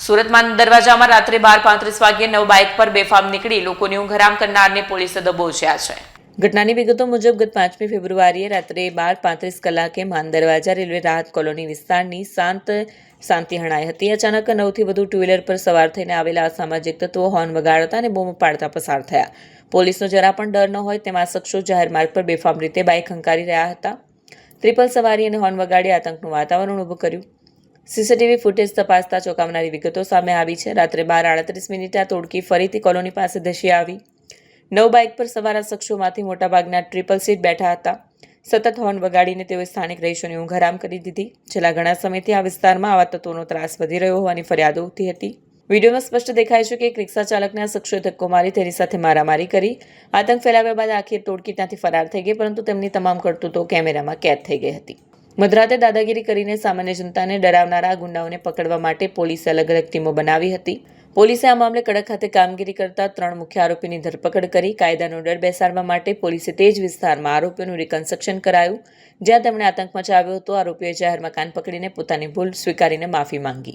સુરતમાં દરવાજામાં રાત્રે 12:35 વાગ્યે 9 બાઇક પર બેફામ નીકળી લોકોની ઊંઘ હરામ કરનારને પોલીસે દબોચ્યા છે। ઘટનાની વિગતો મુજબ ગત 5મી ફેબ્રુઆરીએ રાત્રે 12:35 કલાકે માન દરવાજા રેલવે રાહત કોલોની વિસ્તારની શાંતિ હણાઈ હતી। અચાનક 9થી વધુ ટુ વ્હીલર પર સવાર થઈને આવેલા અસામાજિક તત્વો હોર્ન વગાડતા અને બૂમો પાડતા પસાર થયા। પોલીસનો જરા પણ ડર ન હોય તેમ આ શખ્સો જાહેર માર્ગ પર બેફામ રીતે બાઇક હંકારી રહ્યા હતા। ટ્રિપલ સવારી અને હોર્ન વગાડી આતંકનું વાતાવરણ ઊભું કર્યું। સીસીટીવી ફૂટેજ તપાસતા ચોંકાવનારી વિગતો સામે આવી છે। રાત્રે 12:38 આ તોડકી ફરીથી કોલોની પાસે ધસી આવી। 9 બાઇક પર સવાર આ શખ્સોમાંથી મોટાભાગના ટ્રિપલ સીટ બેઠા હતા। સતત હોર્ન વગાડીને તેઓએ સ્થાનિક રહીશોની ઊંઘ હરામ કરી દીધી। છેલ્લા ઘણા સમયથી આ વિસ્તારમાં આવા તત્વોનો ત્રાસ વધી રહ્યો હોવાની ફરિયાદો ઉઠી હતી। વિડીયોમાં સ્પષ્ટ દેખાય છે કે એક રિક્ષા ચાલકને આ શખ્સોએ ધક્કો મારી તેની સાથે મારામારી કરી। આતંક ફેલાવ્યા બાદ આખીર તોડકી ત્યાંથી ફરાર થઈ ગઈ, પરંતુ તેમની તમામ કરતૂતો કેમેરામાં કેદ થઈ ગઈ હતી। મધરાતે દાદાગીરી કરીને સામાન્ય જનતાને ડરાવનારા ગુંડાઓને પકડવા માટે પોલીસે અલગ અલગ ટીમો બનાવી હતી। પોલીસે આ મામલે કડક હાથે કામગીરી કરતા 3 મુખ્ય આરોપીની ધરપકડ કરી। કાયદાનો ડર બેસાડવા માટે પોલીસે તે જ વિસ્તારમાં આરોપીઓનું રિકન્સ્ટ્રક્શન કરાયું, જ્યાં તેમણે આતંક મચાવ્યો હતો। આરોપીઓએ જાહેરમાં કાન પકડીને પોતાની ભૂલ સ્વીકારીને માફી માંગી।